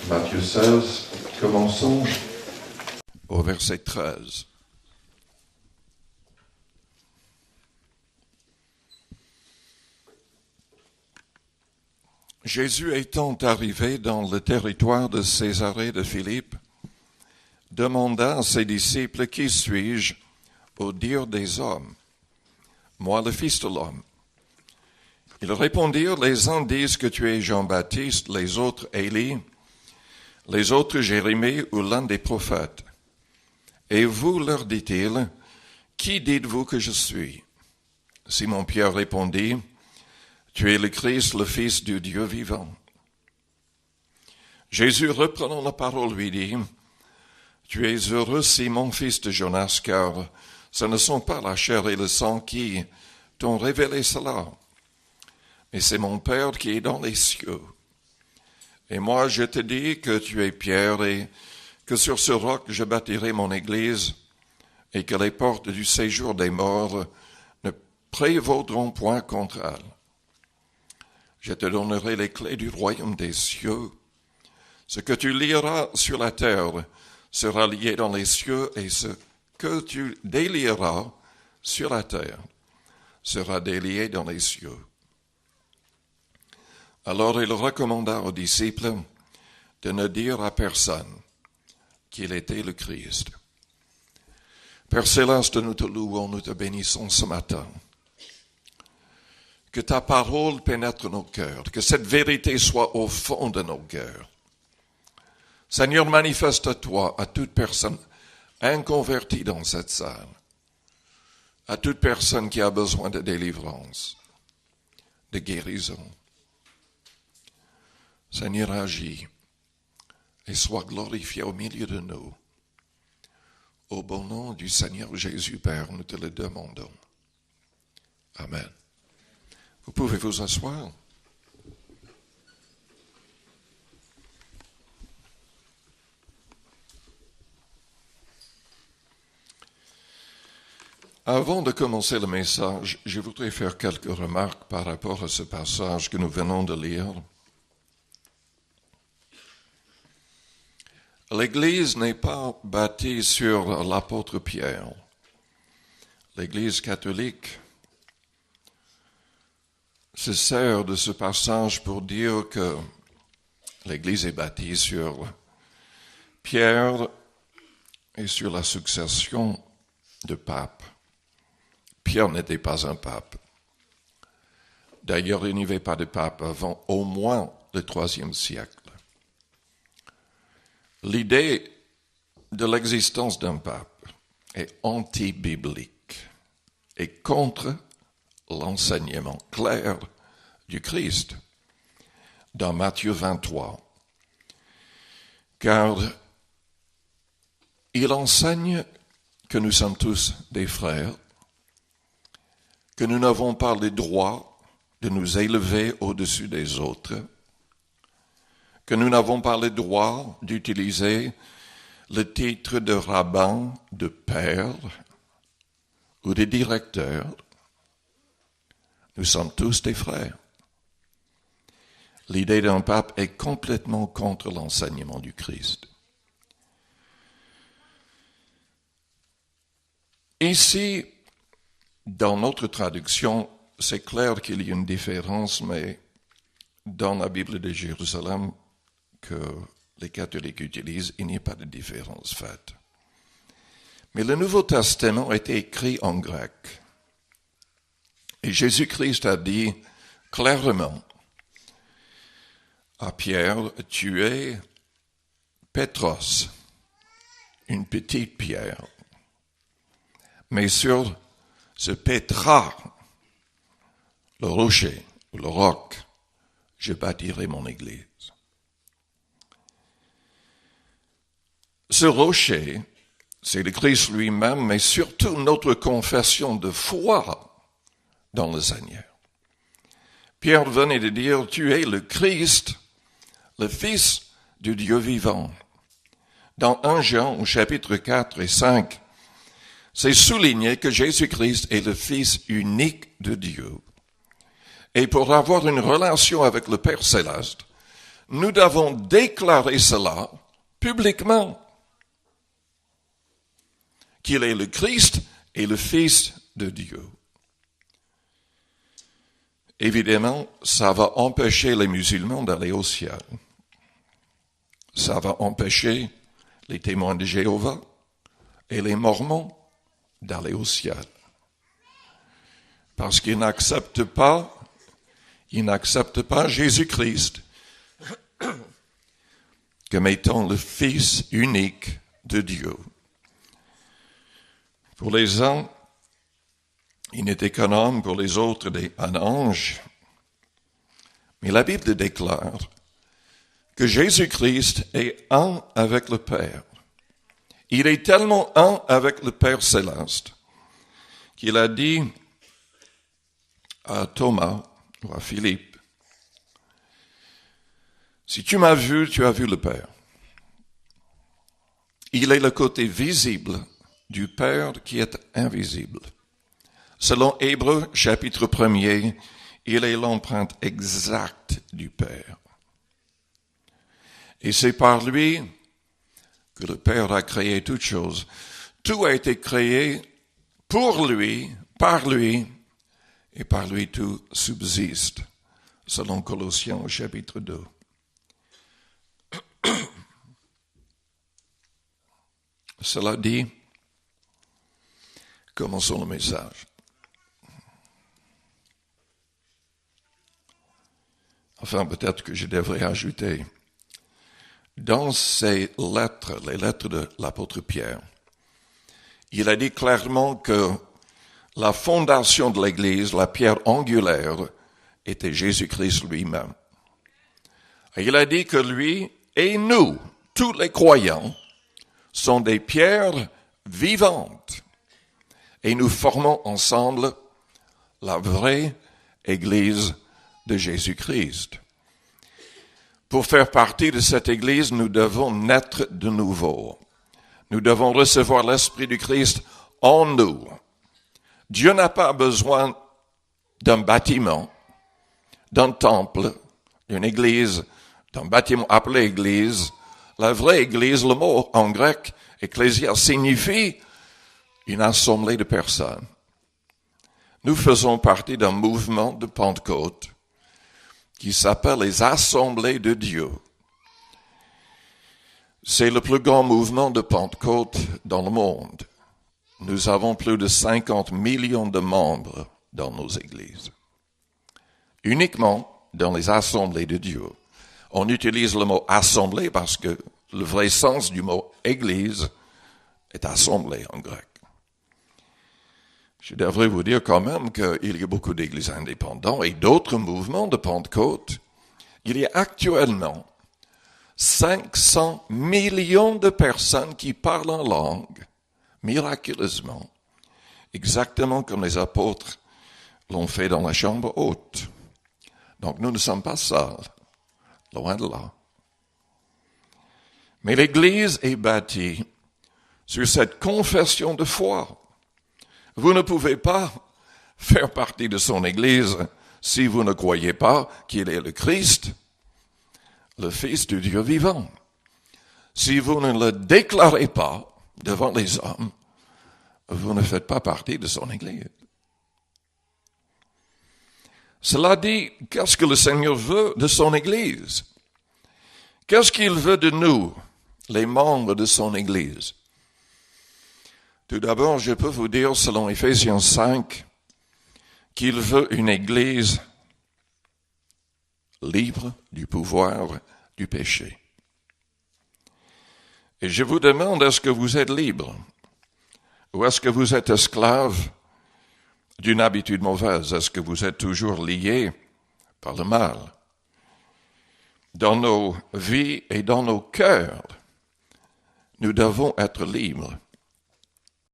Matthieu 16, commençons au verset 13. Jésus étant arrivé dans le territoire de Césarée de Philippe, demanda à ses disciples, « Qui suis-je au dire des hommes? Moi, le Fils de l'homme. » Ils répondirent, « Les uns disent que tu es Jean-Baptiste, les autres Élie, les autres Jérémie ou l'un des prophètes. Et vous, leur dit-il, qui dites-vous que je suis? » Simon-Pierre répondit, « Tu es le Christ, le Fils du Dieu vivant. » Jésus, reprenant la parole, lui dit, « Tu es heureux, Simon, fils de Jonas, car ce ne sont pas la chair et le sang qui t'ont révélé cela, mais c'est mon Père qui est dans les cieux. Et moi, je te dis que tu es Pierre et que sur ce roc je bâtirai mon église et que les portes du séjour des morts ne prévaudront point contre elle. Je te donnerai les clés du royaume des cieux. Ce que tu lieras sur la terre sera lié dans les cieux et ce que tu délieras sur la terre sera délié dans les cieux. » Alors il recommanda aux disciples de ne dire à personne qu'il était le Christ. Père Céleste, nous te louons, nous te bénissons ce matin. Que ta parole pénètre nos cœurs, que cette vérité soit au fond de nos cœurs. Seigneur, manifeste-toi à toute personne inconvertie dans cette salle, à toute personne qui a besoin de délivrance, de guérison. Seigneur, agis et sois glorifié au milieu de nous. Au bon nom du Seigneur Jésus, Père, nous te le demandons. Amen. Vous pouvez vous asseoir. Avant de commencer le message, je voudrais faire quelques remarques par rapport à ce passage que nous venons de lire. L'Église n'est pas bâtie sur l'apôtre Pierre. L'Église catholique se sert de ce passage pour dire que l'Église est bâtie sur Pierre et sur la succession de papes. Pierre n'était pas un pape. D'ailleurs, il n'y avait pas de pape avant au moins le IIIe siècle. L'idée de l'existence d'un pape est anti-biblique et contre l'enseignement clair du Christ dans Matthieu 23. Car il enseigne que nous sommes tous des frères, que nous n'avons pas le droit de nous élever au-dessus des autres, que nous n'avons pas le droit d'utiliser le titre de rabbin, de père ou de directeur. Nous sommes tous des frères. L'idée d'un pape est complètement contre l'enseignement du Christ. Ici, dans notre traduction, c'est clair qu'il y a une différence, mais dans la Bible de Jérusalem, que les catholiques utilisent, il n'y a pas de différence faite. Mais le Nouveau Testament a été écrit en grec. Et Jésus-Christ a dit clairement à Pierre, « Tu es Pétros, une petite pierre. Mais sur ce Pétra, le rocher ou le roc, je bâtirai mon église. » Ce rocher, c'est le Christ lui-même, mais surtout notre confession de foi dans le Seigneur. Pierre venait de dire, « Tu es le Christ, le Fils du Dieu vivant. » Dans 1 Jean, au chapitre 4 et 5, c'est souligné que Jésus-Christ est le Fils unique de Dieu. Et pour avoir une relation avec le Père Céleste, nous devons déclarer cela publiquement, qu'il est le Christ et le Fils de Dieu. Évidemment, ça va empêcher les musulmans d'aller au ciel. Ça va empêcher les témoins de Jéhovah et les mormons d'aller au ciel. Parce qu'ils n'acceptent pas Jésus-Christ comme étant le Fils unique de Dieu. Pour les uns, il n'était qu'un homme, pour les autres, un ange. Mais la Bible déclare que Jésus-Christ est un avec le Père. Il est tellement un avec le Père céleste qu'il a dit à Thomas ou à Philippe, « Si tu m'as vu, tu as vu le Père. » Il est le côté visible du Père qui est invisible. Selon Hébreux, chapitre 1er, il est l'empreinte exacte du Père. Et c'est par lui que le Père a créé toutes choses. Tout a été créé pour lui, par lui, et par lui tout subsiste, selon Colossiens au chapitre 2. Cela dit, commençons le message. Enfin, peut-être que je devrais ajouter, dans ces lettres, les lettres de l'apôtre Pierre, il a dit clairement que la fondation de l'Église, la pierre angulaire, était Jésus-Christ lui-même. Et il a dit que lui et nous, tous les croyants, sont des pierres vivantes. Et nous formons ensemble la vraie Église de Jésus-Christ. Pour faire partie de cette Église, nous devons naître de nouveau. Nous devons recevoir l'Esprit du Christ en nous. Dieu n'a pas besoin d'un bâtiment, d'un temple, d'une église, d'un bâtiment appelé église. La vraie église, le mot en grec, ecclésia, signifie une assemblée de personnes. Nous faisons partie d'un mouvement de Pentecôte qui s'appelle les Assemblées de Dieu. C'est le plus grand mouvement de Pentecôte dans le monde. Nous avons plus de 50 millions de membres dans nos églises. Uniquement dans les assemblées de Dieu. On utilise le mot assemblée parce que le vrai sens du mot église est assemblée en grec. Je devrais vous dire quand même qu'il y a beaucoup d'églises indépendantes et d'autres mouvements de Pentecôte. Il y a actuellement 500 millions de personnes qui parlent en langue, miraculeusement, exactement comme les apôtres l'ont fait dans la chambre haute. Donc nous ne sommes pas seuls, loin de là. Mais l'Église est bâtie sur cette confession de foi. Vous ne pouvez pas faire partie de son Église si vous ne croyez pas qu'il est le Christ, le Fils du Dieu vivant. Si vous ne le déclarez pas devant les hommes, vous ne faites pas partie de son Église. Cela dit, qu'est-ce que le Seigneur veut de son Église? Qu'est-ce qu'il veut de nous, les membres de son Église? Tout d'abord, je peux vous dire, selon Éphésiens 5, qu'il veut une Église libre du pouvoir du péché. Et je vous demande, est-ce que vous êtes libre? Ou est-ce que vous êtes esclave d'une habitude mauvaise? Est-ce que vous êtes toujours lié par le mal? Dans nos vies et dans nos cœurs, nous devons être libres.